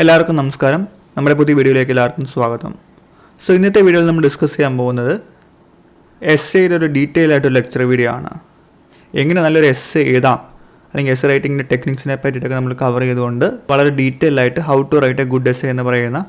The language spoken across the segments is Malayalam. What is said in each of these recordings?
എല്ലാവർക്കും നമസ്കാരം. നമ്മുടെ പുതിയ വീഡിയോയിലേക്ക് എല്ലാവർക്കും സ്വാഗതം. ഇന്നത്തെ വീഡിയോയിൽ നമ്മൾ ഡിസ്കസ് ചെയ്യാൻ പോകുന്നത് എസ്സേയുടെ ഒരു ഡീറ്റെയിൽ ആയിട്ടൊരു ലെക്ചർ വീഡിയോ ആണ്. എങ്ങനെ നല്ലൊരു എസ്സേ എഴുതാം അല്ലെങ്കിൽ എസ്സേ റൈറ്റിങ്ങിൻ്റെ ടെക്നിക്സിനെ പറ്റിയിട്ടൊക്കെ നമ്മൾ കവർ ചെയ്തുകൊണ്ട് വളരെ ഡീറ്റെയിൽ ആയിട്ട് how to write a good essay എന്ന് പറയുന്ന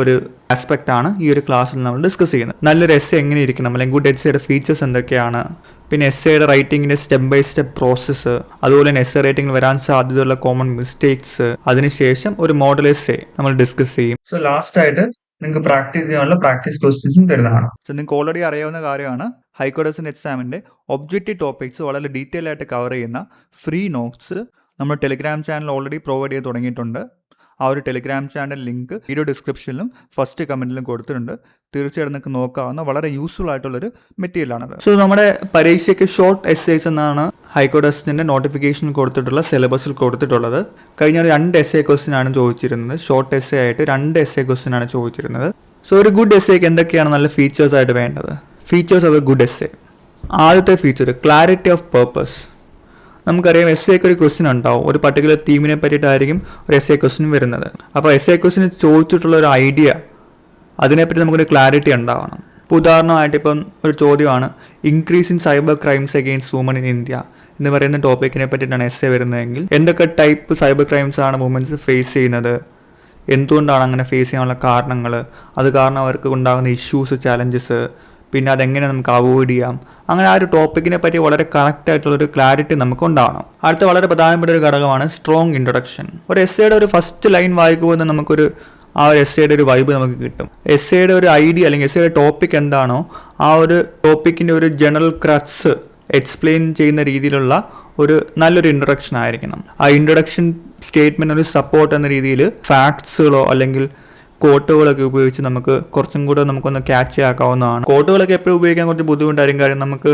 ഒരു ആസ്പെക്റ്റാണ് ഈ ഒരു ക്ലാസ്സിൽ നമ്മൾ ഡിസ്കസ് ചെയ്യുന്നത്. നല്ലൊരു എസ്സേ എങ്ങനെ ഇരിക്കണം അല്ലെങ്കിൽ ഗുഡ് എസ്സേയുടെ ഫീച്ചേഴ്സ് എന്തൊക്കെയാണ്, പിന്നെ എസ്സേയുടെ റൈറ്റിങ്ങിൻ്റെ സ്റ്റെപ്പ് ബൈ സ്റ്റെപ്പ് പ്രോസസ്സ്, അതുപോലെ തന്നെ എസ്സേ റൈറ്റിംഗിൽ വരാൻ സാധ്യതയുള്ള കോമൺ മിസ്റ്റേക്സ്, അതിനുശേഷം ഒരു മോഡൽ എസ്സേ നമ്മൾ ഡിസ്കസ് ചെയ്യും. ലാസ്റ്റ് ആയിട്ട് നിങ്ങൾക്ക് പ്രാക്ടീസ് ചെയ്യാനുള്ള പ്രാക്ടീസ് ക്വസ്റ്റ്യൻസും തരുന്നതാണ്. നിങ്ങൾക്ക് ഓൾറെഡി അറിയാവുന്ന കാര്യമാണ്, ഹൈക്കോടതി എക്സാമിൻ്റെ ഒബ്ജക്റ്റീവ് ടോപ്പിക്സ് വളരെ ഡീറ്റെയിൽ ആയിട്ട് കവർ ചെയ്യുന്ന ഫ്രീ നോട്ട്സ് നമ്മൾ ടെലിഗ്രാം ചാനൽ ഓൾറെഡി പ്രൊവൈഡ് ചെയ്ത് തുടങ്ങിയിട്ടുണ്ട്. ആ ഒരു ടെലിഗ്രാം ചാനൽ ലിങ്ക് വീഡിയോ ഡിസ്ക്രിപ്ഷനിലും ഫസ്റ്റ് കമൻറ്റിലും കൊടുത്തിട്ടുണ്ട്. തീർച്ചയായിട്ടും നിങ്ങൾക്ക് നോക്കാവുന്ന വളരെ യൂസ്ഫുൾ ആയിട്ടുള്ളൊരു മെറ്റീരിയലാണത്. നമ്മുടെ പരീക്ഷയ്ക്ക് ഷോർട്ട് എസ്സേസ് എന്നാണ് ഹൈക്കോടതിൻ്റെ നോട്ടിഫിക്കേഷൻ കൊടുത്തിട്ടുള്ള സിലബസിൽ കൊടുത്തിട്ടുള്ളത്. കഴിഞ്ഞ 2 എസ്സേ ക്വസ്റ്റ്യൻ ആണ് ചോദിച്ചിരുന്നത്. ഷോർട്ട് എസ്സേ ആയിട്ട് 2 എസ്സേ ക്വസ്റ്റ്യൻ ആണ് ചോദിച്ചിരുന്നത്. ഒരു ഗുഡ് എസ്സേക്ക് എന്തൊക്കെയാണ് നല്ല ഫീച്ചേഴ്സ് ആയിട്ട് വേണ്ടത്? Features of A good essay. ആദ്യത്തെ ഫീച്ചർ ക്ലാരിറ്റി ഓഫ് പേർപ്പസ്. നമുക്കറിയാം എസ്സേക്ക് ഒരു ക്വസ്റ്റ്യൻ ഉണ്ടാവും, ഒരു പർട്ടിക്കുലർ തീമിനെ പറ്റിയിട്ടായിരിക്കും ഒരു എസ്സേ ക്വസ്റ്റ്യൻ വരുന്നത്. അപ്പോൾ എസ്സേ ക്വസ്റ്റ്യൻ ചോദിച്ചിട്ടുള്ള ഒരു ഐഡിയ, അതിനെപ്പറ്റി നമുക്കൊരു ക്ലാരിറ്റി ഉണ്ടാവണം. ഇപ്പോൾ ഉദാഹരണമായിട്ട് ഇപ്പം ഒരു ചോദ്യമാണ് increase in cyber crimes against women in India എന്ന് പറയുന്ന ടോപ്പിക്കിനെ പറ്റിയിട്ടാണ് എസ്സേ വരുന്നതെങ്കിൽ എന്തൊക്കെ ടൈപ്പ് സൈബർ ക്രൈംസ് ആണ് വുമൻസ് ഫേസ് ചെയ്യുന്നത്, എന്തുകൊണ്ടാണ് അങ്ങനെ ഫേസ് ചെയ്യാനുള്ള കാരണങ്ങൾ, അത് കാരണം അവർക്ക് ഉണ്ടാകുന്ന ഇഷ്യൂസ്, ചാലഞ്ചസ്, പിന്നെ അതെങ്ങനെ നമുക്ക് അവോയ്ഡ് ചെയ്യാം, അങ്ങനെ ആ ഒരു ടോപ്പിക്കിനെ പറ്റി വളരെ കറക്റ്റ് ആയിട്ടുള്ളൊരു ക്ലാരിറ്റി നമുക്ക് ഉണ്ടാവണം. അടുത്ത വളരെ പ്രധാനപ്പെട്ട ഒരു ഘടകമാണ് സ്ട്രോങ് ഇൻട്രൊഡക്ഷൻ. ഒരു എസ്സേയുടെ ഒരു ഫസ്റ്റ് ലൈൻ വായിക്കുമ്പോൾ നമുക്കൊരു ആ ഒരു എസ്സേയുടെ ഒരു വൈബ് നമുക്ക് കിട്ടും. എസ്സേയുടെ ഒരു ഐഡിയ അല്ലെങ്കിൽ എസ്സേയുടെ ടോപ്പിക് എന്താണോ ആ ഒരു ടോപ്പിക്കിൻ്റെ ഒരു ജനറൽ ക്രക്സ് എക്സ്പ്ലെയിൻ ചെയ്യുന്ന രീതിയിലുള്ള ഒരു നല്ലൊരു ഇൻട്രൊഡക്ഷൻ ആയിരിക്കണം. ആ ഇൻട്രൊഡക്ഷൻ സ്റ്റേറ്റ്മെൻറ്റ് ഒരു സപ്പോർട്ട് എന്ന രീതിയിൽ ഫാക്ട്സുകളോ അല്ലെങ്കിൽ കോട്ടുകളൊക്കെ ഉപയോഗിച്ച് നമുക്ക് കുറച്ചും കൂടെ നമുക്കൊന്ന് ക്യാച്ച് ആക്കാവുന്നതാണ്. കോട്ടുകളൊക്കെ എപ്പോഴും ഉപയോഗിക്കാൻ കുറച്ച് ബുദ്ധിമുട്ടായിരിക്കും. കാര്യം നമുക്ക്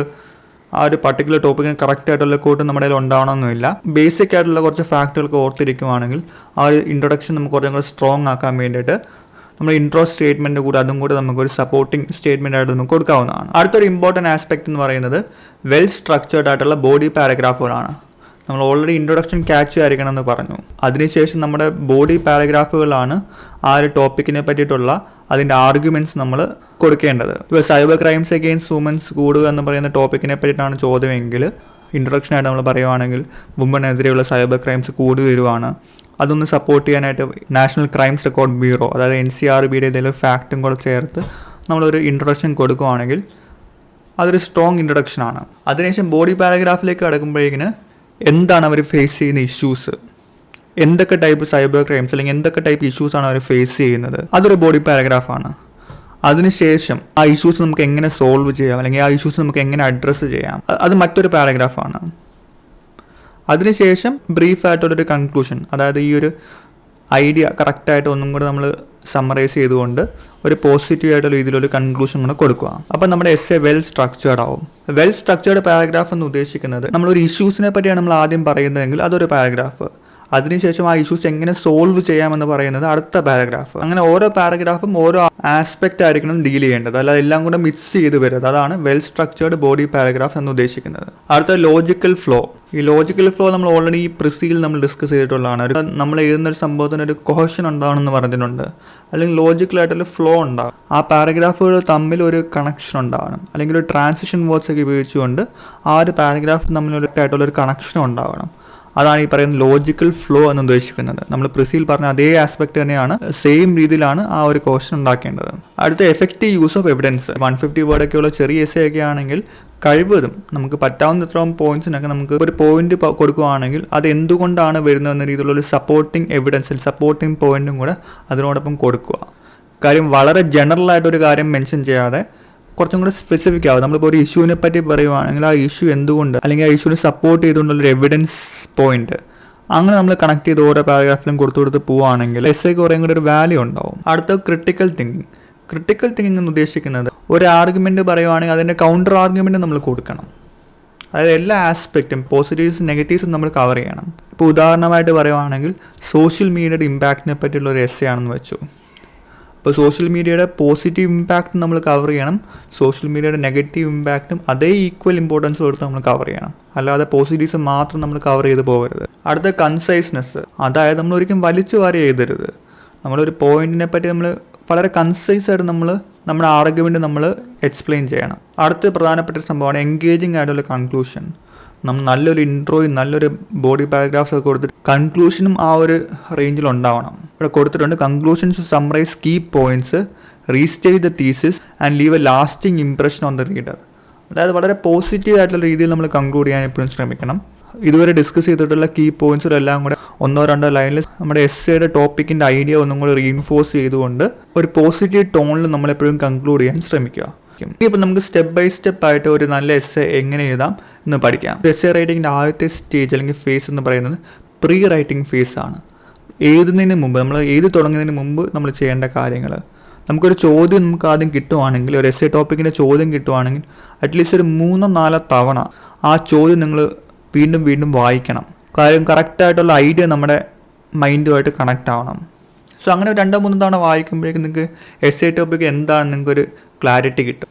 ആ ഒരു പർട്ടിക്കുലർ ടോപ്പിക്കിന് കറക്റ്റ് ആയിട്ടുള്ള കോട്ട് നമ്മുടെ കയ്യിൽ ഉണ്ടാവണമെന്നില്ല. ബേസിക് ആയിട്ടുള്ള കുറച്ച് ഫാക്റ്റുകൾക്ക് ഓർത്തിരിക്കുവാണെങ്കിൽ ആ ഒരു ഇൻട്രൊഡക്ഷൻ നമുക്ക് കുറച്ചും കൂടെ സ്ട്രോങ് ആക്കാൻ വേണ്ടിയിട്ട് നമ്മൾ ഇൻട്രോ സ്റ്റേറ്റ്മെൻറ്റ് കൂടെ അതും കൂടെ നമുക്കൊരു സപ്പോർട്ടിങ് സ്റ്റേറ്റ്മെൻ്റ് ആയിട്ട് നമുക്ക് കൊടുക്കാവുന്നതാണ്. അടുത്തൊരു ഇമ്പോർട്ടൻറ്റ് ആസ്പെക്ട് എന്ന് പറയുന്നത് വെൽ സ്ട്രക്ചേർഡ് ആയിട്ടുള്ള ബോഡി പാരഗ്രാഫുകളാണ്. നമ്മൾ ഓൾറെഡി ഇൻട്രൊഡക്ഷൻ ക്യാച്ച് ആയിരിക്കണം എന്ന് പറഞ്ഞു. അതിനുശേഷം നമ്മുടെ ബോഡി പാരഗ്രാഫുകളാണ് ആ ഒരു ടോപ്പിക്കിനെ പറ്റിയിട്ടുള്ള അതിൻ്റെ ആർഗ്യുമെൻറ്റ്സ് നമ്മൾ കൊടുക്കേണ്ടത്. ഇപ്പോൾ സൈബർ ക്രൈംസ് അഗെയിൻസ്റ്റ് വുമൻസ് കൂടുക എന്ന് പറയുന്ന ടോപ്പിക്കിനെ പറ്റിയിട്ടാണ് ചോദ്യമെങ്കിൽ ഇൻട്രൊഡക്ഷനായിട്ട് നമ്മൾ പറയുവാണെങ്കിൽ വുമനെതിരെയുള്ള സൈബർ ക്രൈംസ് കൂടി വരുവാണ്, അതൊന്ന് സപ്പോർട്ട് ചെയ്യാനായിട്ട് നാഷണൽ ക്രൈംസ് റെക്കോർഡ് ബ്യൂറോ അതായത് NCRBയുടെ ഏതെങ്കിലും ഫാക്റ്റും കൂടെ ചേർത്ത് നമ്മളൊരു ഇൻട്രൊഡക്ഷൻ കൊടുക്കുവാണെങ്കിൽ അതൊരു സ്ട്രോങ് ഇൻട്രൊഡക്ഷനാണ്. അതിനുശേഷം ബോഡി പാരഗ്രാഫിലേക്ക് കടക്കുമ്പോഴേക്കിന് എന്താണ് അവർ ഫേസ് ചെയ്യുന്ന ഇഷ്യൂസ്, എന്തൊക്കെ ടൈപ്പ് സൈബർ ക്രൈംസ് അല്ലെങ്കിൽ എന്തൊക്കെ ടൈപ്പ് ഇഷ്യൂസാണ് അവർ ഫേസ് ചെയ്യുന്നത്, അതൊരു ബോഡി പാരഗ്രാഫാണ്. അതിനുശേഷം ആ ഇഷ്യൂസ് നമുക്ക് എങ്ങനെ സോൾവ് ചെയ്യാം അല്ലെങ്കിൽ ആ ഇഷ്യൂസ് നമുക്ക് എങ്ങനെ അഡ്രസ്സ് ചെയ്യാം, അത് മറ്റൊരു പാരഗ്രാഫാണ്. അതിനുശേഷം ബ്രീഫായിട്ടുള്ളൊരു കൺക്ലൂഷൻ, അതായത് ഈ ഒരു ഐഡിയ കറക്റ്റായിട്ട് ഒന്നും കൂടെ നമ്മൾ സമ്മറൈസ് ചെയ്തുകൊണ്ട് ഒരു പോസിറ്റീവ് ആയിട്ടുള്ള രീതിയിലൊരു കൺക്ലൂഷൻ കൂടെ കൊടുക്കുക. അപ്പം നമ്മുടെ എസ്സേ വെൽ സ്ട്രക്ചേർഡ് ആവും. വെൽ സ്ട്രക്ചേർഡ് പാരഗ്രാഫ് എന്ന് ഉദ്ദേശിക്കുന്നത് നമ്മളൊരു ഇഷ്യൂസിനെ പറ്റിയാണ് നമ്മൾ ആദ്യം പറയുന്നതെങ്കിൽ അതൊരു പാരഗ്രാഫ്, അതിനുശേഷം ആ ഇഷ്യൂസ് എങ്ങനെ സോൾവ് ചെയ്യാമെന്ന് പറയുന്നത് അടുത്ത പാരഗ്രാഫ്. അങ്ങനെ ഓരോ പാരഗ്രാഫും ഓരോ ആസ്പെക്റ്റ് ആയിരിക്കണം ഡീൽ ചെയ്യേണ്ടത്, അല്ലാതെ എല്ലാം കൂടെ മിക്സ് ചെയ്ത് വരുന്നത്. അതാണ് വെൽ സ്ട്രക്ചേർഡ് ബോഡി പാരഗ്രാഫ് എന്ന് ഉദ്ദേശിക്കുന്നത്. അടുത്ത ലോജിക്കൽ ഫ്ലോ. ഈ ലോജിക്കൽ ഫ്ലോ നമ്മൾ ഓൾറെഡി ഈ പ്രിസിയിൽ നമ്മൾ ഡിസ്കസ് ചെയ്തിട്ടുള്ളതാണ്. നമ്മൾ എഴുതുന്ന ഒരു സംഭവത്തിന് ഒരു കോഹഷൻ ഉണ്ടാവണമെന്ന് പറഞ്ഞിട്ടുണ്ട്, അല്ലെങ്കിൽ ലോജിക്കലായിട്ടൊരു ഫ്ലോ ഉണ്ടാകും. ആ പാരഗ്രാഫുകൾ തമ്മിൽ ഒരു കണക്ഷൻ ഉണ്ടാവണം, അല്ലെങ്കിൽ ഒരു ട്രാൻസിഷൻ വേർഡ്സ് ഒക്കെ ഉപയോഗിച്ചുകൊണ്ട് ആ ഒരു പാരഗ്രാഫ് തമ്മിലൊരു കണക്ഷൻ ഉണ്ടാവണം. അതാണ് ഈ പറയുന്ന ലോജിക്കൽ ഫ്ലോ എന്ന് ഉദ്ദേശിക്കുന്നത്. നമ്മൾ പ്രിസിയിൽ പറഞ്ഞ അതേ ആസ്പെക്ട് തന്നെയാണ്, സെയിം രീതിയിലാണ് ആ ഒരു ക്വസ്റ്റ്യൻ ഉണ്ടാക്കേണ്ടത്. അടുത്ത എഫക്റ്റീവ് യൂസ് ഓഫ് എവിഡൻസ്. 150 വേർഡൊക്കെയുള്ള ചെറിയ എസ്സേ ഒക്കെ ആണെങ്കിൽ കഴിവതും നമുക്ക് പറ്റാവുന്നത്രയും പോയിന്റ്സിനൊക്കെ നമുക്ക് ഒരു പോയിന്റ് കൊടുക്കുകയാണെങ്കിൽ അത് എന്തുകൊണ്ടാണ് വരുന്നതെന്ന രീതിയിലുള്ള ഒരു സപ്പോർട്ടിങ് എവിഡൻസിൽ സപ്പോർട്ടിങ് പോയിന്റും കൂടെ അതിനോടൊപ്പം കൊടുക്കുക. കാര്യം വളരെ ജനറൽ ആയിട്ടൊരു കാര്യം മെൻഷൻ ചെയ്യാതെ കുറച്ചും കൂടെ സ്പെസിഫിക് ആവും. നമ്മളിപ്പോൾ ഒരു ഇഷ്യൂവിനെ പറ്റി പറയുവാണെങ്കിൽ ആ ഇഷ്യൂ എന്തുകൊണ്ട് അല്ലെങ്കിൽ ആ ഇഷ്യൂവിനെ സപ്പോർട്ട് ചെയ്തുകൊണ്ടുള്ളൊരു എവിഡൻസ് പോയിന്റ് അങ്ങനെ നമ്മൾ കണക്ട് ചെയ്ത് ഓരോ പാരഗ്രാഫിലും കൊടുത്ത് പോവുകയാണെങ്കിൽ എസ്സേക്ക് കുറേ കൂടെ ഒരു വാല്യൂ ഉണ്ടാവും. അടുത്ത ക്രിട്ടിക്കൽ തിങ്കിങ്. ക്രിട്ടിക്കൽ തിങ്കിങ് എന്ന് ഉദ്ദേശിക്കുന്നത് ഒരു ആർഗ്യുമെൻറ്റ് പറയുവാണെങ്കിൽ അതിൻ്റെ കൗണ്ടർ ആർഗ്യുമെൻറ്റ് നമ്മൾ കൊടുക്കണം. അതായത് എല്ലാ ആസ്പെക്റ്റും പോസിറ്റീവ്സും നെഗറ്റീവ്സും നമ്മൾ കവർ ചെയ്യണം. ഇപ്പോൾ ഉദാഹരണമായിട്ട് പറയുവാണെങ്കിൽ സോഷ്യൽ മീഡിയയുടെ ഇമ്പാക്റ്റിനെ പറ്റിയുള്ള ഒരു എസ്സേ ആണെന്ന് വെച്ചു. ഇപ്പോൾ സോഷ്യൽ മീഡിയയുടെ പോസിറ്റീവ് ഇമ്പാക്റ്റ് നമ്മൾ കവർ ചെയ്യണം, സോഷ്യൽ മീഡിയയുടെ നെഗറ്റീവ് ഇമ്പാക്റ്റും അതേ ഈക്വൽ ഇമ്പോർട്ടൻസ് കൊടുത്ത് നമ്മൾ കവർ ചെയ്യണം. അല്ലാതെ പോസിറ്റീവ്സ് മാത്രം നമ്മൾ കവർ ചെയ്ത് പോകരുത്. അടുത്ത കൺസൈസ്നെസ്, അതായത് നമ്മൾ ഒരിക്കലും വലിച്ചു വാരി എഴുതരുത്. നമ്മളൊരു പോയിന്റിനെ പറ്റി നമ്മൾ വളരെ കൺസൈസ് ആയിട്ട് നമ്മുടെ ആർഗ്യുമെൻറ്റ് നമ്മൾ എക്സ്പ്ലെയിൻ ചെയ്യണം. അടുത്ത പ്രധാനപ്പെട്ട സംഭവമാണ് എൻഗേജിങ് ആയിട്ടുള്ള കൺക്ലൂഷൻ. നമ്മൾ നല്ലൊരു ഇൻട്രോയും നല്ലൊരു ബോഡി പാരഗ്രാഫ്സ് ഒക്കെ കൊടുത്തിട്ട് കൺക്ലൂഷനും ആ ഒരു റേഞ്ചിൽ ഉണ്ടാവണം. ഇവിടെ കൊടുത്തിട്ടുണ്ട് conclusions summarise key points, restate the thesis and leave a lasting impression on the reader. അതായത് വളരെ പോസിറ്റീവ് ആയിട്ടുള്ള രീതിയിൽ നമ്മൾ കൺക്ലൂഡ് ചെയ്യാൻ എപ്പോഴും ശ്രമിക്കണം. ഇതുവരെ ഡിസ്കസ് ചെയ്തിട്ടുള്ള കീ പോയിന്റ്സിലെല്ലാം കൂടെ 1-2 ലൈനിൽ നമ്മുടെ എസ്സേയുടെ ടോപ്പിക്കിൻ്റെ ഐഡിയ ഒന്നും കൂടെ റീഇൻഫോഴ്സ് ചെയ്തുകൊണ്ട് ഒരു പോസിറ്റീവ് ടോണിൽ നമ്മളെപ്പോഴും കൺക്ലൂഡ് ചെയ്യാൻ ശ്രമിക്കുക. ഇനിയിപ്പോൾ നമുക്ക് സ്റ്റെപ്പ് ബൈ സ്റ്റെപ്പ് ആയിട്ട് ഒരു നല്ല എസ്സേ എങ്ങനെ എഴുതാം എന്ന് പഠിക്കാം. എസ്സേ റൈറ്റിങ്ങിൻ്റെ ആദ്യത്തെ സ്റ്റേജ് അല്ലെങ്കിൽ ഫേസ് എന്ന് പറയുന്നത് പ്രീ റൈറ്റിംഗ് ഫേസ് ആണ്. എഴുതുന്നതിന് മുമ്പ്, നമ്മൾ എഴുതി തുടങ്ങുന്നതിന് മുമ്പ് നമ്മൾ ചെയ്യേണ്ട കാര്യങ്ങൾ. നമുക്കൊരു ചോദ്യം നമുക്ക് ആദ്യം കിട്ടുവാണെങ്കിൽ, ഒരു എസ്സേ ടോപ്പിക്കിൻ്റെ ചോദ്യം കിട്ടുവാണെങ്കിൽ അറ്റ്ലീസ്റ്റ് ഒരു 3-4 തവണ ആ ചോദ്യം നിങ്ങൾ വീണ്ടും വീണ്ടും വായിക്കണം. കാര്യം കറക്റ്റായിട്ടുള്ള ഐഡിയ നമ്മുടെ മൈൻഡുമായിട്ട് കണക്റ്റ് ആവണം. സോ അങ്ങനെ 2-3 തവണ വായിക്കുമ്പോഴേക്കും നിങ്ങൾക്ക് എസ്സേ ടോപ്പിക്ക് എന്താണെന്ന് നിങ്ങൾക്കൊരു ക്ലാരിറ്റി കിട്ടും.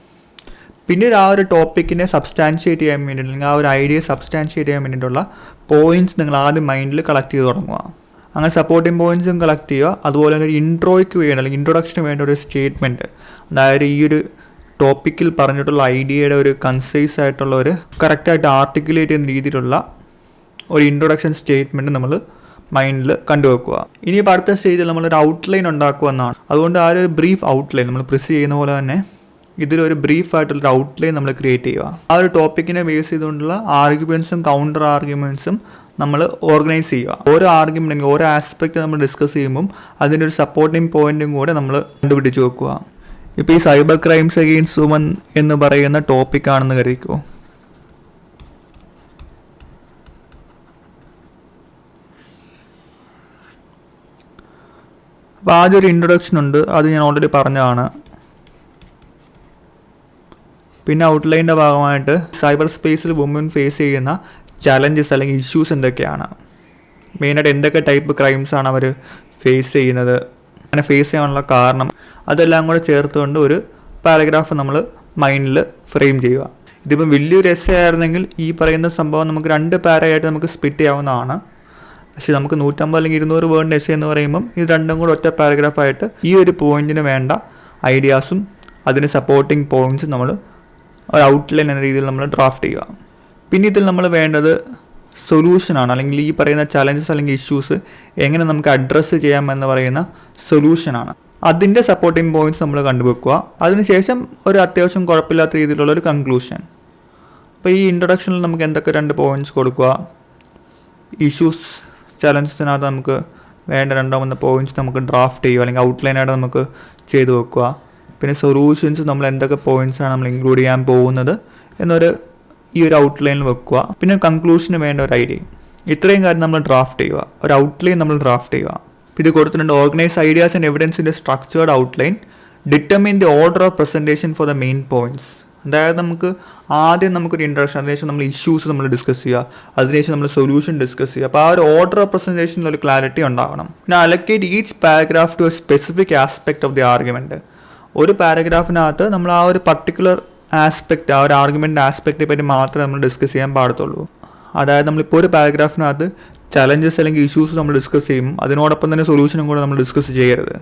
പിന്നീട് ആ ഒരു ടോപ്പിക്കിനെ സബ്സ്റ്റാൻഷിയേറ്റ് ചെയ്യാൻ വേണ്ടിയിട്ട്, അല്ലെങ്കിൽ ആ ഒരു ഐഡിയ സബ്സ്റ്റാൻഷിയേറ്റ് ചെയ്യാൻ വേണ്ടിയിട്ടുള്ള പോയിന്റ്സ് നിങ്ങൾ ആദ്യം മൈൻഡിൽ കളക്ട് ചെയ്ത് തുടങ്ങുക. അങ്ങനെ സപ്പോർട്ടിംഗ് പോയിന്റ്സും കളക്ട് ചെയ്യുക. അതുപോലെ തന്നെ ഒരു ഇൻട്രോയ്ക്ക് വേണ്ടി അല്ലെങ്കിൽ ഇൻട്രൊഡക്ഷന് വേണ്ട ഒരു സ്റ്റേറ്റ്മെൻറ്റ്, അതായത് ഈ ഒരു ടോപ്പിക്കിൽ പറഞ്ഞിട്ടുള്ള ഐഡിയയുടെ ഒരു കൺസൈസ് ആയിട്ടുള്ള ഒരു കറക്റ്റായിട്ട് ആർട്ടിക്കുലേറ്റ് ചെയ്യുന്ന രീതിയിലുള്ള ഒരു ഇൻട്രൊഡക്ഷൻ സ്റ്റേറ്റ്മെൻറ്റ് നമ്മൾ മൈൻഡിൽ കണ്ടുവെക്കുക. ഇനിയിപ്പോൾ അടുത്ത സ്റ്റേജിൽ നമ്മളൊരു ഔട്ട്ലൈൻ ഉണ്ടാക്കുക എന്നാണ്. അതുകൊണ്ട് ആ ഒരു ബ്രീഫ് ഔട്ട്ലൈൻ നമ്മൾ പ്രിസ് ചെയ്യുന്ന പോലെ തന്നെ ഇതിലൊരു ബ്രീഫ് ആയിട്ടുള്ളൊരു ഔട്ട്ലൈൻ നമ്മൾ ക്രിയേറ്റ് ചെയ്യുക. ആ ഒരു ടോപ്പിക്കിനെ ബേസ് ചെയ്തുകൊണ്ടുള്ള ആർഗ്യുമെൻറ്റ്സും കൗണ്ടർ ആർഗ്യുമെൻറ്റ്സും നമ്മൾ ഓർഗനൈസ് ചെയ്യുക. ഓരോ ആർഗ്യുമെൻ്റ് അല്ലെങ്കിൽ ഓരോ ആസ്പെക്റ്റ് നമ്മൾ ഡിസ്കസ് ചെയ്യുമ്പം അതിൻ്റെ ഒരു സപ്പോർട്ടിംഗ് പോയിന്റും കൂടെ നമ്മൾ കണ്ടുപിടിച്ച് വെക്കുക. ഇപ്പോൾ ഈ സൈബർ ക്രൈംസ് അഗെയിൻസ്റ്റ് വുമൻ എന്ന് പറയുന്ന ടോപ്പിക്കാണെന്ന് കരുതിക്കോ. അപ്പോൾ ആദ്യം ഒരു ഇൻട്രൊഡക്ഷൻ ഉണ്ട്, അത് ഞാൻ ഓൾറെഡി പറഞ്ഞതാണ്. പിന്നെ ഔട്ട്ലൈൻ്റെ ഭാഗമായിട്ട് സൈബർ സ്പേസിൽ വുമൻ ഫേസ് ചെയ്യുന്ന ചലഞ്ചസ് അല്ലെങ്കിൽ ഇഷ്യൂസ് എന്തൊക്കെയാണ്, മെയിനായിട്ട് എന്തൊക്കെ ടൈപ്പ് ക്രൈംസാണ് അവർ ഫേസ് ചെയ്യുന്നത്, അങ്ങനെ ഫേസ് ചെയ്യാനുള്ള കാരണം, അതെല്ലാം കൂടെ ചേർത്തുകൊണ്ട് ഒരു പാരഗ്രാഫ് നമ്മൾ മൈൻഡിൽ ഫ്രെയിം ചെയ്യുക. ഇതിപ്പം വലിയൊരു എസ്സേ ആയിരുന്നെങ്കിൽ ഈ പറയുന്ന സംഭവം നമുക്ക് 2 പാരയായിട്ട് നമുക്ക് സ്പ്ലിറ്റ് ചെയ്യാവുന്നതാണ്. പക്ഷേ നമുക്ക് 150 അല്ലെങ്കിൽ 200 വേർഡിൻ്റെ എസ്സേ എന്ന് പറയുമ്പം ഇത് രണ്ടും കൂടെ ഒറ്റ പാരഗ്രാഫായിട്ട് ഈ ഒരു പോയിന്റിന് വേണ്ട ഐഡിയാസും അതിന് സപ്പോർട്ടിംഗ് പോയിന്റ്സും നമ്മൾ ഒരു ഔട്ട്ലൈൻ എന്ന രീതിയിൽ നമ്മൾ ഡ്രാഫ്റ്റ് ചെയ്യുക. പിന്നെ ഇതിൽ നമ്മൾ വേണ്ടത് സൊല്യൂഷനാണ്, അല്ലെങ്കിൽ ഈ പറയുന്ന ചലഞ്ചസ് അല്ലെങ്കിൽ ഇഷ്യൂസ് എങ്ങനെ നമുക്ക് അഡ്രസ്സ് ചെയ്യാമെന്ന് പറയുന്ന സൊല്യൂഷനാണ്. അതിൻ്റെ സപ്പോർട്ടിംഗ് പോയിന്റ്സ് നമ്മൾ കണ്ടുവെക്കുക. അതിനുശേഷം ഒരു അത്യാവശ്യം കുഴപ്പമില്ലാത്ത രീതിയിലുള്ള ഒരു കൺക്ലൂഷൻ. അപ്പോൾ ഈ ഇൻട്രൊഡക്ഷനിൽ നമുക്ക് എന്തൊക്കെ 2 പോയിന്റ്സ് കൊടുക്കുക, ഇഷ്യൂസ് ചലഞ്ചസിനകത്ത് നമുക്ക് വേണ്ട 2-3 പോയിന്റ്സ് നമുക്ക് ഡ്രാഫ്റ്റ് ചെയ്യുക അല്ലെങ്കിൽ ഔട്ട്ലൈനായിട്ട് നമുക്ക് ചെയ്ത് വെക്കുക. പിന്നെ സൊല്യൂഷൻസ് നമ്മൾ എന്തൊക്കെ പോയിന്റ്സാണ് നമ്മൾ ഇൻക്ലൂഡ് ചെയ്യാൻ പോകുന്നത് എന്നൊരു ഈ ഒരു ഔട്ട്ലൈനിൽ വെക്കുക. പിന്നെ കൺക്ലൂഷന് വേണ്ട ഒരു ഐഡിയ. ഇത്രയും കാര്യം നമ്മൾ ഡ്രാഫ്റ്റ് ചെയ്യുക, ഒരു ഔട്ട്ലൈൻ നമ്മൾ ഡ്രാഫ്റ്റ് ചെയ്യുക. ഇത് കൊടുത്തിട്ടുണ്ട് ഓർഗനൈസ് ഐഡിയാസ് ആൻഡ് എവിഡൻസിൻ്റെ structured outline, determine the order of presentation for the main points. അതായത് നമുക്ക് ആദ്യം നമുക്കൊരു ഇൻട്രൊഡക്ഷൻ, അതിനുശേഷം നമ്മൾ ഇഷ്യൂസ് നമ്മൾ ഡിസ്കസ് ചെയ്യുക, അതിനുശേഷം നമ്മൾ സൊല്യൂഷൻ ഡിസ്കസ് ചെയ്യുക. അപ്പോൾ ആ ഒരു ഓർഡർ ഓഫ് പ്രസൻറ്റേഷനിൽ ഒരു ക്ലാരിറ്റി ഉണ്ടാവണം. പിന്നെ allocate each paragraph to a specific aspect of the argument. ഒരു പാരഗ്രാഫിനകത്ത് നമ്മൾ ആ ഒരു പർട്ടിക്കുലർ ആസ്പെക്റ്റ്, ആ ഒരു ആർഗ്യുമെൻ്റ് ആസ്പെക്റ്റിനെ പറ്റി മാത്രമേ നമ്മൾ ഡിസ്കസ് ചെയ്യാൻ പാടത്തുള്ളൂ. അതായത് നമ്മളിപ്പോൾ ഒരു പാരഗ്രാഫിനകത്ത് ചലഞ്ചസ് അല്ലെങ്കിൽ ഇഷ്യൂസ് നമ്മൾ ഡിസ്കസ് ചെയ്യും, അതിനോടൊപ്പം തന്നെ സൊല്യൂഷനും കൂടെ നമ്മൾ ഡിസ്കസ് ചെയ്യരുത്.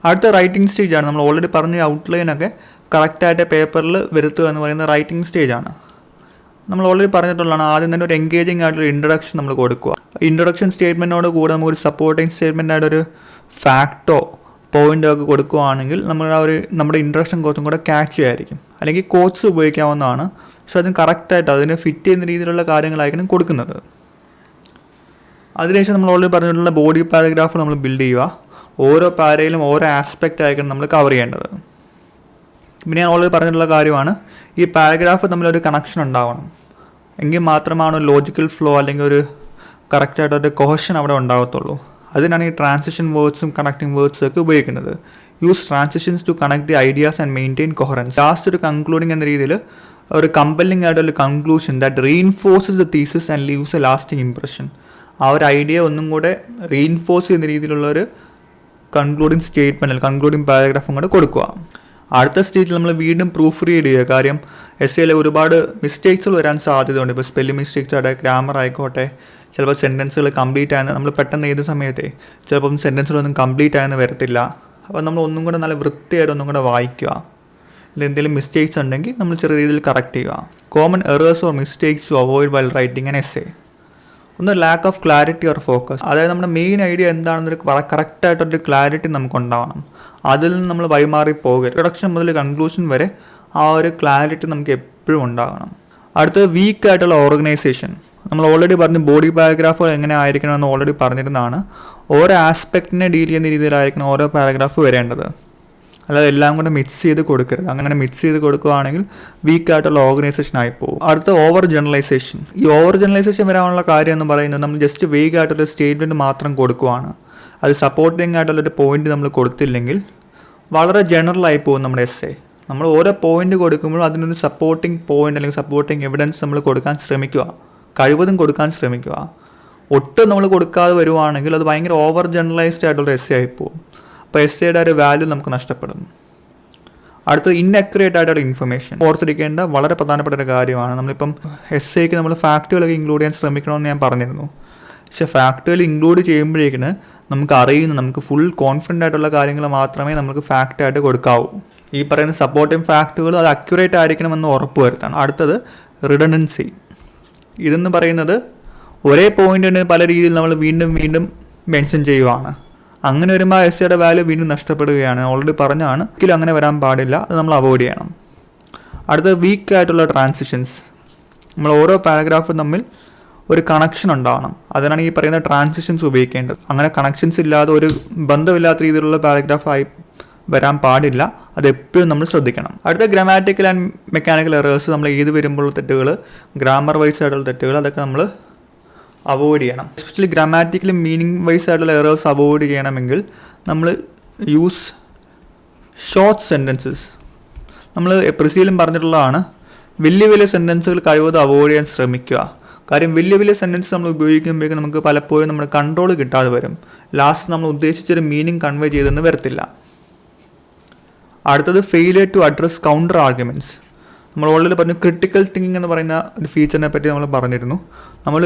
അടുത്ത റൈറ്റിംഗ് സ്റ്റേജാണ്. നമ്മൾ ഓൾറെഡി പറഞ്ഞ ഔട്ട്ലൈനൊക്കെ കറക്റ്റായിട്ട് പേപ്പറിൽ വരുത്തുക എന്ന് പറയുന്ന റൈറ്റിംഗ് സ്റ്റേജാണ്. നമ്മൾ ഓൾറെഡി പറഞ്ഞിട്ടുള്ളതാണ്, ആദ്യം തന്നെ ഒരു എൻഗേജിങ് ആയിട്ടൊരു ഇൻട്രൊഡക്ഷൻ നമ്മൾ കൊടുക്കുക. ഇൻട്രൊഡക്ഷൻ സ്റ്റേറ്റ്മെൻറ്റിനോട് കൂടെ നമുക്കൊരു സപ്പോർട്ടിങ് സ്റ്റേറ്റ്മെൻറ്റായിട്ടൊരു ഫാക്റ്റോ പോയിൻ്റോ ഒക്കെ കൊടുക്കുകയാണെങ്കിൽ നമ്മുടെ ഇൻട്രൊഡക്ഷൻ കുറച്ചും കൂടെ ക്യാച്ച് ആയിരിക്കും. അല്ലെങ്കിൽ കോട്ട്സ് ഉപയോഗിക്കാവുന്നതാണ്, പക്ഷെ അതിന് കറക്റ്റായിട്ട് അതിന് ഫിറ്റ് ചെയ്യുന്ന രീതിയിലുള്ള കാര്യങ്ങളായിരിക്കണം കൊടുക്കുന്നത്. അതിനുശേഷം നമ്മൾ ഓൾറെഡി പറഞ്ഞിട്ടുള്ള ബോഡി പാരഗ്രാഫ് നമ്മൾ ബിൽഡ് ചെയ്യുക. ഓരോ പാരയിലും ഓരോ ആസ്പെക്റ്റ് ആയിരിക്കണം നമ്മൾ കവർ ചെയ്യേണ്ടത്. പിന്നെ ഞാൻ ഓൾറെഡി പറഞ്ഞിട്ടുള്ള കാര്യമാണ്, ഈ പാരഗ്രാഫ് തമ്മിലൊരു കണക്ഷൻ ഉണ്ടാവണം. എങ്കിൽ മാത്രമാണ് ഒരു ലോജിക്കൽ ഫ്ലോ അല്ലെങ്കിൽ ഒരു കറക്റ്റായിട്ടൊരു കോഷൻ അവിടെ ഉണ്ടാകത്തുള്ളൂ. അതിനാണ് ഈ ട്രാൻസിഷൻ വേർഡ്സും കണക്റ്റിംഗ് വേർഡ്സും ഒക്കെ ഉപയോഗിക്കുന്നത്. Use transitions to connect the ideas and maintain coherence. Last ഒരു കൺക്ലൂഡിങ് എന്ന രീതിയിൽ ഒരു കമ്പല്ലിംഗ് ആയിട്ടുള്ള conclusion that reinforces the thesis and leaves a lasting impression. ആ ഒരു ഐഡിയ ഒന്നും കൂടെ റീഇൻഫോഴ്സ് ചെയ്യുന്ന രീതിയിലുള്ള ഒരു കൺക്ലൂഡിങ് സ്റ്റേറ്റ്മെൻറ്റ് അല്ലെങ്കിൽ കൺക്ലൂഡിങ് പാരഗ്രാഫും കൂടെ കൊടുക്കുക. അടുത്ത സ്റ്റേജിൽ നമ്മൾ വീണ്ടും പ്രൂഫ് റീഡ് ചെയ്യുക. കാര്യം എസ്സേയിൽ ഒരുപാട് മിസ്റ്റേക്സുകൾ വരാൻ സാധ്യതയുണ്ട്. ഇപ്പോൾ സ്പെല്ലിംഗ് മിസ്റ്റേക്സ് ആയിട്ട്, ഗ്രാമർ ആയിക്കോട്ടെ, ചിലപ്പോൾ സെൻറ്റൻസുകൾ കംപ്ലീറ്റ് ആയെന്ന് നമ്മൾ പെട്ടെന്ന് എഴുതുന്ന സമയത്തെ ചിലപ്പം സെൻറ്റൻസുകളൊന്നും കംപ്ലീറ്റ് ആയെന്ന് വരത്തില്ല. അപ്പോൾ നമ്മൾ ഒന്നും കൂടെ നല്ല വൃത്തിയായിട്ട് ഒന്നും കൂടെ വായിക്കുക. അല്ലെങ്കിൽ എന്തെങ്കിലും മിസ്റ്റേക്സ് ഉണ്ടെങ്കിൽ നമ്മൾ ചെറിയ രീതിയിൽ കറക്റ്റ് ചെയ്യുക. Common errors or mistakes to avoid while writing an essay. ഒന്ന് lack of clarity or focus. അതായത് നമ്മുടെ മെയിൻ ഐഡിയ എന്താണെന്നൊരു കറക്റ്റായിട്ടൊരു ക്ലാരിറ്റി നമുക്ക് ഉണ്ടാവണം. അതിൽ നിന്ന് നമ്മൾ വഴിമാറി പോകരുത്. ഇൻട്രൊഡക്ഷൻ മുതൽ കൺക്ലൂഷൻ വരെ ആ ഒരു ക്ലാരിറ്റി നമുക്ക് എപ്പോഴും ഉണ്ടാകണം. അടുത്തത് വീക്ക് ആയിട്ടുള്ള ഓർഗനൈസേഷൻ. നമ്മൾ ഓൾറെഡി പറഞ്ഞു ബോഡി പാരഗ്രാഫുകൾ എങ്ങനെ ആയിരിക്കണം എന്ന് ഓൾറെഡി പറഞ്ഞിരുന്നതാണ്. ഓരോ ആസ്പെക്റ്റിനെ ഡീൽ ചെയ്യുന്ന രീതിയിലായിരിക്കണം ഓരോ പാരഗ്രാഫ് വരേണ്ടത്. അല്ലാതെ എല്ലാം കൂടെ മിക്സ് ചെയ്ത് കൊടുക്കരുത്. അങ്ങനെ മിക്സ് ചെയ്ത് കൊടുക്കുകയാണെങ്കിൽ വീക്കായിട്ടുള്ള ഓർഗനൈസേഷൻ ആയി പോകും. അടുത്ത ഓവർ ജനറലൈസേഷൻ. ഈ ഓവർ ജനറലൈസേഷൻ വരാനുള്ള കാര്യം എന്ന് പറയുന്നത് നമ്മൾ ജസ്റ്റ് വേഗ് ആയിട്ടൊരു സ്റ്റേറ്റ്മെൻറ്റ് മാത്രം കൊടുക്കുകയാണ്. അത് സപ്പോർട്ടിങ് ആയിട്ടുള്ളൊരു പോയിന്റ് നമ്മൾ കൊടുത്തില്ലെങ്കിൽ വളരെ ജനറലായി പോകും നമ്മുടെ എസ്സേ. നമ്മൾ ഓരോ പോയിന്റ് കൊടുക്കുമ്പോഴും അതിനൊരു സപ്പോർട്ടിങ് പോയിന്റ് അല്ലെങ്കിൽ സപ്പോർട്ടിങ് എവിഡൻസ് നമ്മൾ കൊടുക്കാൻ ശ്രമിക്കുക. കഴിവതും കൊടുക്കാൻ ശ്രമിക്കുക. ഒട്ടും നമ്മൾ കൊടുക്കാതെ വരുവാണെങ്കിൽ അത് ഭയങ്കര ഓവർ ജനറലൈസ്ഡ് ആയിട്ടുള്ള എസ്സേ ആയി പോകും. അപ്പോൾ എസ്സേയുടെ ഒരു വാല്യൂ നമുക്ക് നഷ്ടപ്പെടും. അടുത്തത് ഇൻഅക്യുറേറ്റ് ആയിട്ടുള്ള ഇൻഫർമേഷൻ. ഓർത്തിരിക്കേണ്ട വളരെ പ്രധാനപ്പെട്ട ഒരു കാര്യമാണ്. നമ്മളിപ്പം എസ്സേക്ക് നമ്മൾ ഫാക്റ്റുകളൊക്കെ ഇൻക്ലൂഡ് ചെയ്യാൻ ശ്രമിക്കണമെന്ന് ഞാൻ പറഞ്ഞിരുന്നു. പക്ഷേ ഫാക്റ്റുകൾ ഇൻക്ലൂഡ് ചെയ്യുമ്പോഴേക്കിന് നമുക്ക് അറിയുന്ന നമുക്ക് ഫുൾ കോൺഫിഡൻ്റ് ആയിട്ടുള്ള കാര്യങ്ങൾ മാത്രമേ നമുക്ക് ഫാക്റ്റായിട്ട് കൊടുക്കാവൂ. ഈ പറയുന്ന സപ്പോർട്ടിങ് ഫാക്റ്റുകൾ അത് അക്യുറേറ്റ് ആയിരിക്കണമെന്ന് ഉറപ്പ് വരുത്തണം. അടുത്തത് റിഡൻഡൻസി. ഇതെന്ന് പറയുന്നത് ഒരേ പോയിന്റിന് പല രീതിയിൽ നമ്മൾ വീണ്ടും വീണ്ടും മെൻഷൻ ചെയ്യുവാണ്. അങ്ങനെ വരുമ്പോൾ എസ്സേയുടെ വാല്യൂ വീണ്ടും നഷ്ടപ്പെടുകയാണ്. ഓൾറെഡി പറഞ്ഞാണ് ഒരിക്കലും അങ്ങനെ വരാൻ പാടില്ല. അത് നമ്മൾ അവോയ്ഡ് ചെയ്യണം. അടുത്തത് വീക്ക് ആയിട്ടുള്ള ട്രാൻസിഷൻസ്. നമ്മൾ ഓരോ പാരഗ്രാഫും തമ്മിൽ ഒരു കണക്ഷൻ ഉണ്ടാവണം. അതിനാണ് ഈ പറയുന്ന ട്രാൻസിഷൻസ് ഉപയോഗിക്കേണ്ടത്. അങ്ങനെ കണക്ഷൻസ് ഇല്ലാതെ ഒരു ബന്ധമില്ലാത്ത രീതിയിലുള്ള പാരഗ്രാഫായി വരാൻ പാടില്ല. അതെപ്പോഴും നമ്മൾ ശ്രദ്ധിക്കണം. അടുത്ത ഗ്രാമാറ്റിക്കൽ ആൻഡ് മെക്കാനിക്കൽ എറേഴ്സ്. നമ്മൾ ഏത് വരുമ്പോഴുള്ള തെറ്റുകൾ, ഗ്രാമർ വൈസ് ആയിട്ടുള്ള തെറ്റുകൾ, അതൊക്കെ നമ്മൾ അവോയ്ഡ് ചെയ്യണം. എസ്പെഷ്യലി ഗ്രാമാറ്റിക്കലും മീനിങ് വൈസ് ആയിട്ടുള്ള എറേഴ്സ് അവോയ്ഡ് ചെയ്യണമെങ്കിൽ നമ്മൾ യൂസ് ഷോർട്ട് സെൻറ്റൻസസ്. നമ്മൾ പ്രിസീലും പറഞ്ഞിട്ടുള്ളതാണ്, വലിയ വലിയ സെൻറ്റൻസുകൾ കഴിവതും അവോയ്ഡ് ചെയ്യാൻ ശ്രമിക്കുക. കാര്യം വലിയ വലിയ സെൻറ്റൻസ് നമ്മൾ ഉപയോഗിക്കുമ്പോഴേക്കും നമുക്ക് പലപ്പോഴും നമ്മുടെ കൺട്രോൾ കിട്ടാതെ വരും. ലാസ്റ്റ് നമ്മൾ ഉദ്ദേശിച്ചൊരു മീനിങ് കൺവേ ചെയ്തെന്ന് വരത്തില്ല. അടുത്തത് failure to address counter arguments. നമ്മൾ ഓൾറെഡി പറഞ്ഞു ക്രിട്ടിക്കൽ തിങ്കിങ് എന്ന് പറയുന്ന ഒരു ഫീച്ചറിനെ പറ്റി നമ്മൾ പറഞ്ഞിരുന്നു. നമ്മൾ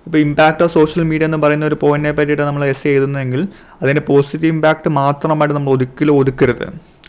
ഇപ്പോൾ ഇമ്പാക്റ്റ് ഓഫ് സോഷ്യൽ മീഡിയ എന്ന് പറയുന്ന ഒരു പോയിന്റിനെ പറ്റിയിട്ട് നമ്മൾ എസ്സേ എഴുതുന്നതെങ്കിൽ അതിൻ്റെ പോസിറ്റീവ് ഇമ്പാക്റ്റ് മാത്രമായിട്ട് നമ്മൾ ഒരിക്കലും ഒതുക്കരുത്.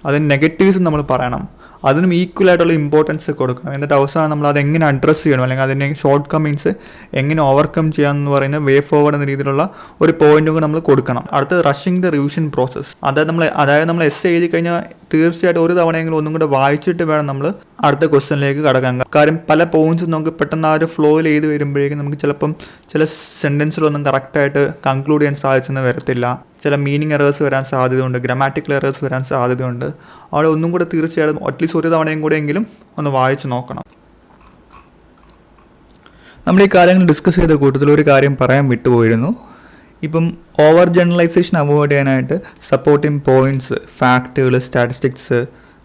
അതിന് നെഗറ്റീവ്സ് നമ്മൾ പറയണം. അതിനും ഈക്വൽ ആയിട്ടുള്ള ഇമ്പോർട്ടൻസ് കൊടുക്കണം. എന്നിട്ട് അവസാനം നമ്മൾ അതെങ്ങനെ അഡ്രസ്സ് ചെയ്യണം, അല്ലെങ്കിൽ അതിനെ ഷോർട്ട് കമ്മിങ്സ് എങ്ങനെ ഓവർകം ചെയ്യാമെന്ന് പറയുന്ന വേ ഫോർവേഡ് എന്ന രീതിയിലുള്ള ഒരു പോയിന്റും കൂടെ നമ്മൾ കൊടുക്കണം. അടുത്ത് റഷിംഗ് ദ റിവിഷൻ പ്രോസസ്സ്. അതായത് നമ്മൾ എസ്സേ എഴുതി കഴിഞ്ഞാൽ തീർച്ചയായിട്ടും ഒരു തവണയെങ്കിലും ഒന്നും കൂടെ വായിച്ചിട്ട് വേണം നമ്മൾ അടുത്ത ക്വസ്റ്റ്യനിലേക്ക് കടക്കാൻ. കാര്യം പല പോയിന്റ്സും നമുക്ക് പെട്ടെന്ന് ആ ഒരു ഫ്ലോയിൽ എഴുതി വരുമ്പോഴേക്കും നമുക്ക് ചിലപ്പം ചില സെൻറ്റൻസിലൊന്നും കറക്റ്റായിട്ട് കൺക്ലൂഡ് ചെയ്യാൻ സാധിച്ചെന്ന് വരത്തില്ല. ചില മീനിങ് എറേഴ്സ് വരാൻ സാധ്യതയുണ്ട്, ഗ്രാമാറ്റിക്കൽ എറേഴ്സ് വരാൻ സാധ്യതയുണ്ട്. അവിടെ ഒന്നും കൂടെ തീർച്ചയായിട്ടും അറ്റ്ലീസ്റ്റ് ഒരു തവണയും കൂടെ എങ്കിലും ഒന്ന് വായിച്ച് നോക്കണം. നമ്മൾ ഈ കാര്യങ്ങൾ ഡിസ്കസ് ചെയ്ത കൂട്ടത്തിൽ ഒരു കാര്യം പറയാൻ വിട്ടുപോയിരുന്നു. ഇപ്പം ഓവർ ജനറലൈസേഷൻ അവോയ്ഡ് ചെയ്യാനായിട്ട് സപ്പോർട്ടിങ് പോയിന്റ്സ്, ഫാക്റ്റുകൾ, സ്റ്റാറ്റിസ്റ്റിക്സ്,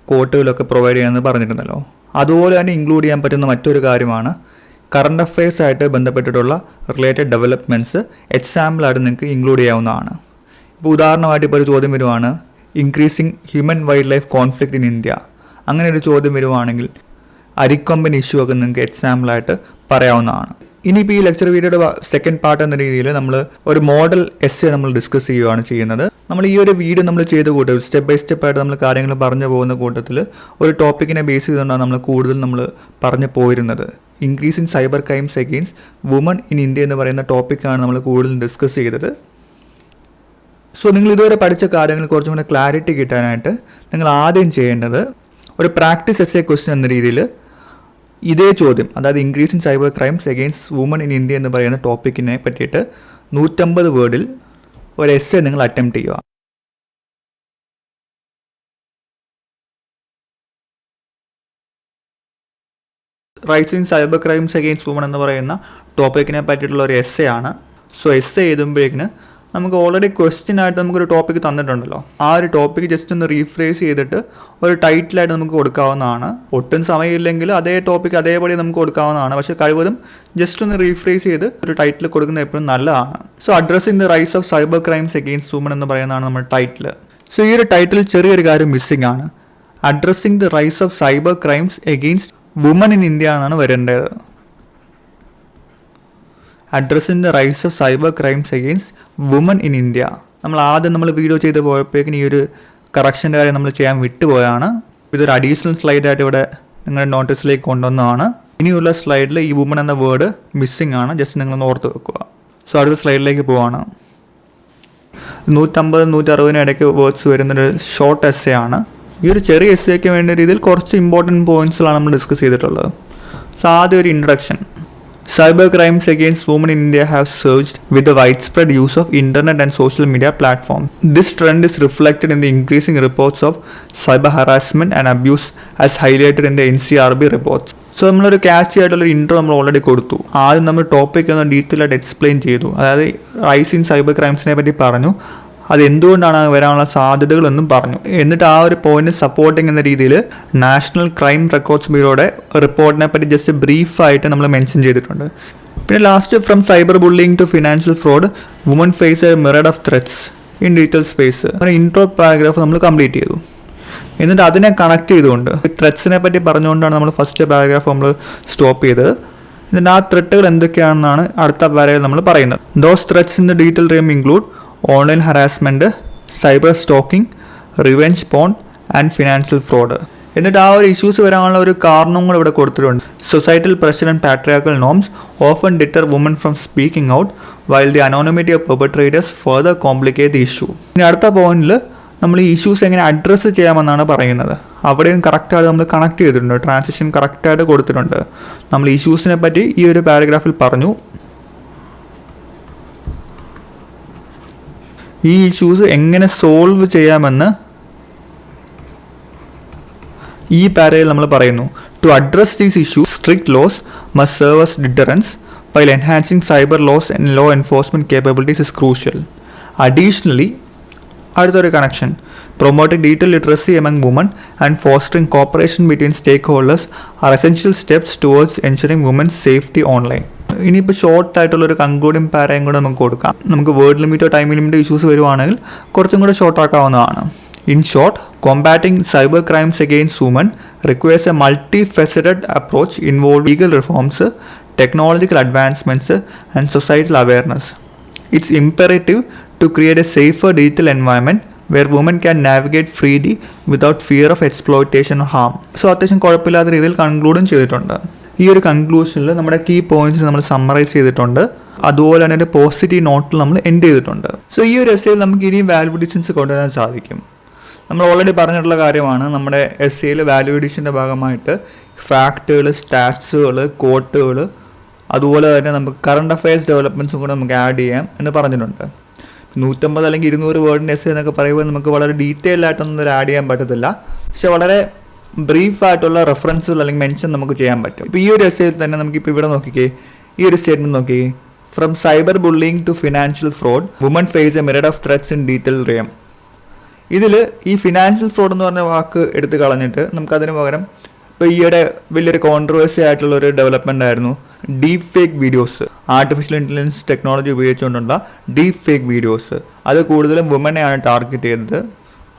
കോട്ടുകളൊക്കെ പ്രൊവൈഡ് ചെയ്യാമെന്ന് പറഞ്ഞിരുന്നല്ലോ. അതുപോലെ തന്നെ ഇൻക്ലൂഡ് ചെയ്യാൻ പറ്റുന്ന മറ്റൊരു കാര്യമാണ് കറണ്ട് അഫയേഴ്സ് ആയിട്ട് ബന്ധപ്പെട്ടിട്ടുള്ള റിലേറ്റഡ് ഡെവലപ്മെൻറ്റ്സ് എക്സാമ്പിളായിട്ട് നിങ്ങൾക്ക് ഇൻക്ലൂഡ് ചെയ്യാവുന്നതാണ്. ഇപ്പോൾ ഉദാഹരണമായിട്ട് ഇപ്പോൾ ഒരു ചോദ്യം വരുവാണ്, increasing human wild life conflict in India. അങ്ങനെ ഒരു ചോദ്യം വരുവാണെങ്കിൽ അരിക്കൊമ്പൻ ഇഷ്യൂ ഒക്കെ നിങ്ങൾക്ക് എക്സാമ്പിളായിട്ട് പറയാവുന്നതാണ്. ഇനിയിപ്പോൾ ഈ ലെക്ചർ വീഡിയോയുടെ സെക്കൻഡ് പാർട്ട് എന്ന രീതിയിൽ നമ്മൾ ഒരു മോഡൽ എസ്സേ നമ്മൾ ഡിസ്കസ് ചെയ്യുകയാണ് ചെയ്യുന്നത്. നമ്മൾ ഈ ഒരു വീഡിയോ നമ്മൾ ചെയ്ത കൂട്ടത്തിൽ സ്റ്റെപ്പ് ബൈ സ്റ്റെപ്പ് ആയിട്ട് നമ്മൾ കാര്യങ്ങൾ പറഞ്ഞു പോകുന്ന കൂട്ടത്തിൽ ഒരു ടോപ്പിക്കിനെ ബേസ് ചെയ്തുകൊണ്ടാണ് നമ്മൾ കൂടുതൽ നമ്മൾ പറഞ്ഞു പോയിരുന്നത്. Increasing cyber crimes against women in India എന്ന് പറയുന്ന ടോപ്പിക്കാണ് നമ്മൾ കൂടുതൽ ഡിസ്കസ് ചെയ്തത്. സോ നിങ്ങൾ ഇതുവരെ പഠിച്ച കാര്യങ്ങൾ കുറച്ചും കൂടെ ക്ലാരിറ്റി കിട്ടാനായിട്ട് നിങ്ങൾ ആദ്യം ചെയ്യേണ്ടത് ഒരു പ്രാക്ടീസ് എസ്സേ ക്വസ്റ്റ്യൻ എന്ന രീതിയിൽ ഇതേ ചോദ്യം, അതായത് increasing cyber crimes against women in India എന്ന് പറയുന്ന ടോപ്പിക്കിനെ പറ്റിയിട്ട് 150 വേർഡിൽ ഒരു എസ്സേ നിങ്ങൾ അറ്റംപ്റ്റ് ചെയ്യുക. Rising cyber crimes against women എന്ന് പറയുന്ന ടോപ്പിക്കിനെ പറ്റിയിട്ടുള്ള ഒരു എസ്സേ ആണ്. സോ എസ്സേ എഴുതുമ്പോഴേക്കിന് നമുക്ക് ഓൾറെഡി ക്വസ്റ്റ്യൻ ആയിട്ട് നമുക്കൊരു ടോപ്പിക്ക് തന്നിട്ടുണ്ടല്ലോ. ആ ഒരു ടോപ്പിക്ക് ജസ്റ്റ് ഒന്ന് റീഫ്രേസ് ചെയ്തിട്ട് ഒരു ടൈറ്റിലായിട്ട് നമുക്ക് കൊടുക്കാവുന്നതാണ്. ഒട്ടും സമയമില്ലെങ്കിൽ അതേ ടോപ്പിക്ക് അതേപടി നമുക്ക് കൊടുക്കാവുന്നതാണ്. പക്ഷേ കഴിവതും ജസ്റ്റ് ഒന്ന് റീഫ്രേസ് ചെയ്ത് ഒരു ടൈറ്റിൽ കൊടുക്കുന്നത് എപ്പോഴും നല്ലതാണ്. So addressing the rise of cyber crimes against women എന്ന് പറയുന്നതാണ് നമ്മുടെ ടൈറ്റിൽ. സോ ഈ ഒരു ടൈറ്റിൽ ചെറിയൊരു കാര്യം മിസ്സിംഗ് ആണ്. Addressing the rise of cyber crimes against women in India എന്നാണ് വരേണ്ടത്. Addressing the rise of cyber crimes against women in India. നമ്മൾ വീഡിയോ ചെയ്ത് പോയപ്പോഴേക്കും ഈ ഒരു കറക്ഷൻ്റെ കാര്യം നമ്മൾ ചെയ്യാൻ വിട്ടുപോയാണ്. ഇതൊരു അഡീഷണൽ സ്ലൈഡായിട്ട് ഇവിടെ നിങ്ങളുടെ നോട്ടീസിലേക്ക് കൊണ്ടുവന്നതാണ്. ഇനിയുള്ള സ്ലൈഡിൽ ഈ വുമൺ എന്ന വേർഡ് മിസ്സിംഗ് ആണ്. ജസ്റ്റ് നിങ്ങളൊന്ന് ഓർത്ത് വെക്കുക. സോ അടുത്ത സ്ലൈഡിലേക്ക് പോവാണ്. 150-160 ഇടയ്ക്ക് വേർഡ്സ് വരുന്നൊരു ഷോർട്ട് എസ്സേ ആണ്. ഈ ഒരു ചെറിയ എസ്സേക്ക് വേണ്ട രീതിയിൽ കുറച്ച് ഇമ്പോർട്ടൻറ്റ് പോയിന്റ്സിലാണ് നമ്മൾ ഡിസ്കസ് ചെയ്തിട്ടുള്ളത്. സോ ആദ്യം ഒരു introduction. Cyber crimes against women in India have surged with the widespread use of internet and social media platforms. This trend is reflected in the increasing reports of cyber harassment and abuse as highlighted in the NCRB reports. So നമ്മളൊരു ക്യാച്ച് ആയിട്ടുള്ളൊരു ഇൻട്രോ നമ്മൾ ഓൾറെഡി കൊടുത്തു. ആദ്യം നമ്മൾ ടോപ്പിക് ഒന്ന് ഡീറ്റെയിൽ ആയിട്ട് എക്സ്പ്ലെയിൻ ചെയ്തു. അതായത് റൈസ് ഇൻ സൈബർ ക്രൈംസിനെ പറ്റി പറഞ്ഞു, അത് എന്തുകൊണ്ടാണ് വരാനുള്ള സാധ്യതകളെന്നും പറഞ്ഞു. എന്നിട്ട് ആ ഒരു പോയിന്റ് സപ്പോർട്ടിങ് എന്ന രീതിയിൽ നാഷണൽ ക്രൈം റെക്കോർഡ്സ് ബ്യൂറോയുടെ റിപ്പോർട്ടിനെ പറ്റി ജസ്റ്റ് ബ്രീഫായിട്ട് നമ്മൾ മെൻഷൻ ചെയ്തിട്ടുണ്ട്. പിന്നെ last from cyber bullying to financial fraud women face a mirror of threats in detail space. അങ്ങനെ ഇൻട്രോ പാരഗ്രാഫ് നമ്മൾ കംപ്ലീറ്റ് ചെയ്തു. എന്നിട്ട് അതിനെ കണക്ട് ചെയ്തുകൊണ്ട് ത്രെറ്റ്സിനെ പറ്റി പറഞ്ഞുകൊണ്ടാണ് നമ്മൾ ഫസ്റ്റ് പാരഗ്രാഫ് നമ്മൾ സ്റ്റോപ്പ് ചെയ്തത്. എന്നിട്ട് ആ ത്രെറ്റുകൾ എന്തൊക്കെയാണെന്നാണ് അടുത്ത പാരയിൽ നമ്മൾ പറയുന്നത്. Those threats in the digital realm include online harassment, cyber stalking, revenge porn and financial fraud. എന്നിട്ട് ആ ഒരു ഇഷ്യൂസ് വരാനുള്ള ഒരു കാരണവും കൂടെ ഇവിടെ കൊടുത്തിട്ടുണ്ട്. Societal pressure and patriarchal norms often deter women from speaking out while the anonymity of perpetrators further complicate the issue. ഇനി അടുത്ത പോയിന്റിൽ നമ്മൾ ഈ ഇഷ്യൂസ് എങ്ങനെ അഡ്രസ്സ് ചെയ്യാമെന്നാണ് പറയുന്നത്. അവിടെയും കറക്റ്റായിട്ട് നമ്മൾ കണക്ട് ചെയ്തിട്ടുണ്ട്. ട്രാൻസിഷൻ കറക്റ്റായിട്ട് കൊടുത്തിട്ടുണ്ട്. നമ്മൾ ഇഷ്യൂസിനെ പറ്റി ഈ ഒരു പാരഗ്രാഫിൽ പറഞ്ഞു. ഈ ഇഷ്യൂസ് എങ്ങനെ സോൾവ് ചെയ്യാമെന്ന് ഈ പാരയിൽ നമ്മൾ പറയുന്നു. To address these issues strict laws must serve as deterrence while enhancing cyber laws and law enforcement capabilities is crucial. Additionally, അടുത്തൊരു connection, promoting digital literacy among women and fostering cooperation between stakeholders are essential steps towards ensuring women's safety online. ഇനിയിപ്പോൾ ഷോർട്ടായിട്ടുള്ളൊരു കൺക്ലൂഡിംഗ് പാരയും കൂടെ നമുക്ക് കൊടുക്കാം. നമുക്ക് വേർഡ് ലിമിറ്റോ ടൈം ലിമിറ്റോ ഇഷ്യൂസ് വരുവാണെങ്കിൽ കുറച്ചും കൂടെ ഷോർട്ടാക്കാവുന്നതാണ്. In short, combating cyber crimes against women requires a multifaceted approach involve legal reforms, technological advancements and societal awareness. It's imperative to create a safer digital environment where women can navigate freely without fear of exploitation or harm. So അത്യാവശ്യം കുഴപ്പമില്ലാത്ത രീതിയിൽ കൺക്ലൂഡും ചെയ്തിട്ടുണ്ട്. ഈ ഒരു കൺക്ലൂഷനിൽ നമ്മുടെ കീ പോയിന്റ്സ് നമ്മൾ സമ്മറൈസ് ചെയ്തിട്ടുണ്ട്. അതുപോലെ തന്നെ ഒരു പോസിറ്റീവ് നോട്ടിൽ നമ്മൾ എൻഡ് ചെയ്തിട്ടുണ്ട്. സോ ഈ ഒരു എസ്സേയിൽ നമുക്ക് ഇനിയും വാല്യൂ അഡീഷൻസ് കൊണ്ടുവരാൻ സാധിക്കും. നമ്മൾ ഓൾറെഡി പറഞ്ഞിട്ടുള്ള കാര്യമാണ്. നമ്മുടെ എസ്സേയിൽ വാല്യൂ അഡീഷൻ്റെ ഭാഗമായിട്ട് ഫാക്റ്റുകൾ, സ്റ്റാറ്റ്സുകൾ, കോട്ടുകൾ, അതുപോലെ തന്നെ നമുക്ക് കറണ്ട് അഫയേഴ്സ് ഡെവലപ്മെൻറ്റ്സും കൂടെ നമുക്ക് ആഡ് ചെയ്യാം എന്ന് പറഞ്ഞിട്ടുണ്ട്. 150 അല്ലെങ്കിൽ 200 വേർഡിൻ്റെ എസ്സേ എന്നൊക്കെ പറയുമ്പോൾ നമുക്ക് വളരെ ഡീറ്റെയിൽ ആയിട്ടൊന്നും ഒരു ആഡ് ചെയ്യാൻ പറ്റത്തില്ല. പക്ഷെ വളരെ ബ്രീഫായിട്ടുള്ള റെഫറൻസുകൾ അല്ലെങ്കിൽ മെൻഷൻ നമുക്ക് ചെയ്യാൻ പറ്റും. ഇപ്പോൾ ഈ ഒരു എസ്സേയിൽ തന്നെ നമുക്കിപ്പോൾ ഇവിടെ നോക്കിക്കേ, ഈ ഒരു സ്റ്റേറ്റ്മെൻറ്റ് നോക്കിക്കേ, from cyber bullying to financial fraud women face a mirror of threats in digital realm. ഇതിൽ ഈ ഫിനാൻഷ്യൽ ഫ്രോഡ് എന്ന് പറഞ്ഞ വാക്ക് എടുത്ത് കളഞ്ഞിട്ട് നമുക്കതിന് പകരം ഇപ്പോൾ ഈയിടെ വലിയൊരു കോൺട്രവേഴ്സി ആയിട്ടുള്ളൊരു ഡെവലപ്മെൻ്റ് ആയിരുന്നു deep fake videos. Artificial intelligence technology ഉപയോഗിച്ചുകൊണ്ടുള്ള ഡീപ് ഫേക്ക് വീഡിയോസ്. അത് കൂടുതലും വുമനെയാണ് ടാർഗറ്റ് ചെയ്തത്.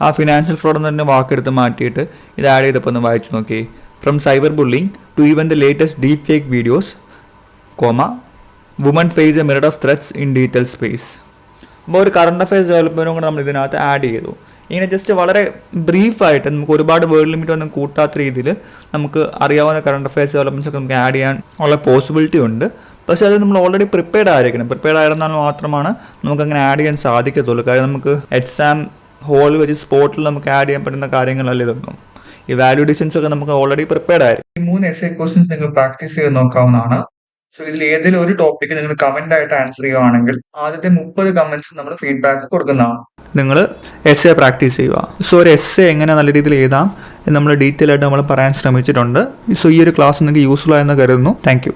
ആ ഫിനാൻഷ്യൽ ഫ്രോഡ് എന്ന് പറഞ്ഞ വാക്കെടുത്ത് മാറ്റിയിട്ട് ഇത് ആഡ് ചെയ്തപ്പോൾ ഒന്ന് വായിച്ചു നോക്കി. From cyber bullying to even the latest deep fake videos, women face a mirror of threats in detail space. അപ്പോൾ ഒരു കറണ്ട് അഫയേഴ്സ് ഡെവലപ്മെൻറ്റും കൂടെ നമ്മൾ ഇതിനകത്ത് ആഡ് ചെയ്തു. ഇങ്ങനെ ജസ്റ്റ് വളരെ ബ്രീഫായിട്ട് നമുക്ക് ഒരുപാട് വേർഡ് ലിമിറ്റ് ഒന്നും കൂട്ടാത്ത രീതിയിൽ നമുക്ക് അറിയാവുന്ന കറണ്ട് അഫയേഴ്സ് ഡെവലപ്മെൻറ്റ്സ് ഒക്കെ നമുക്ക് ആഡ് ചെയ്യാൻ ഉള്ള പോസിബിലിറ്റി ഉണ്ട്. പക്ഷേ അത് നമ്മൾ ഓൾറെഡി പ്രിപ്പയർഡ് ആയിരിക്കണം. പ്രിപ്പയർഡ് ആയിരുന്നാൽ മാത്രമാണ് നമുക്കങ്ങനെ ആഡ് ചെയ്യാൻ സാധിക്കത്തുള്ളൂ. കാര്യം നമുക്ക് എക്സാം ഹോളിൽ വെച്ച് സ്പോട്ടിൽ നമുക്ക് ആഡ് ചെയ്യാൻ പറ്റുന്ന കാര്യങ്ങളല്ല ഇതൊന്നും. ഈ വാല്യൂ അഡീഷൻസ് ഒക്കെ നമുക്ക് ഓൾറെഡി പ്രിപ്പയർഡ് ആയിരിക്കും. ഈ 3 എസ്സേ ക്വസ്റ്റ്യൻസ് നിങ്ങൾ പ്രാക്ടീസ് ചെയ്ത് നോക്കാവുന്നതാണ്. സോ ഇതിൽ ഏതെങ്കിലും ഒരു ടോപ്പിക്ക് നിങ്ങൾ കമന്റ് ആയിട്ട് ആൻസർ ചെയ്യുകയാണെങ്കിൽ ആദ്യത്തെ 30 കമന്റ്സ് നമ്മൾ ഫീഡ്ബാക്ക് കൊടുക്കുന്നതാണ്. നിങ്ങൾ എസ്സേ പ്രാക്ടീസ് ചെയ്യുക. സോ ഒരു എസ്സേ എങ്ങനെ നല്ല രീതിയിൽ എഴുതാം എന്ന് നമ്മൾ ഡീറ്റെയിൽ ആയിട്ട് നമ്മൾ പറയാൻ ശ്രമിച്ചിട്ടുണ്ട്. സോ ഈ ഒരു ക്ലാസ് നിങ്ങൾക്ക് യൂസ്ഫുൾ ആയെന്ന് കരുതുന്നു. Thank you.